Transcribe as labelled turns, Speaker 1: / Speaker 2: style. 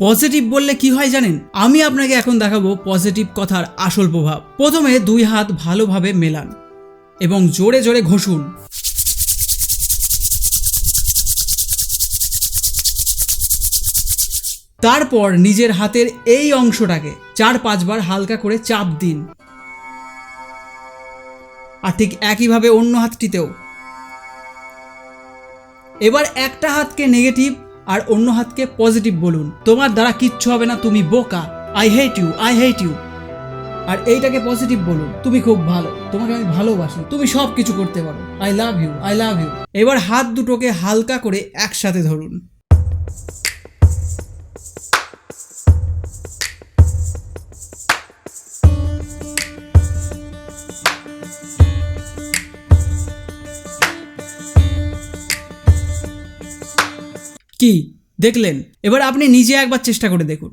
Speaker 1: Positive বললে কি হয় জানেন? আমি আপনাকে এখন দেখাবো পজিটিভ কথার আসল প্রভাব। প্রথমে 2 হাত ভালোভাবে মেলান এবং জোরে জোরে ঘষুন। তারপর নিজের হাতের এই অংশটাকে 4-5 বার হালকা করে চাপ দিন। আর ঠিক একইভাবে অন্য হাতটিতেও। এবার একটা হাতকে নেগেটিভ আর অন্য হাতকে পজিটিভ বলুন। তোমার দ্বারা কিচ্ছু হবে না, তুমি বোকা, I hate you, I hate you. আর এইটাকে পজিটিভ বলুন, তুমি খুব ভালো, তোমাকে আমি ভালোবাসি, তুমি সব কিছু করতে পারো, I love you, I love you. এবার হাত দুটোকে হালকা করে একসাথে ধরুন। কি দেখলেন? এবার আপনি নিজে একবার চেষ্টা করে দেখুন।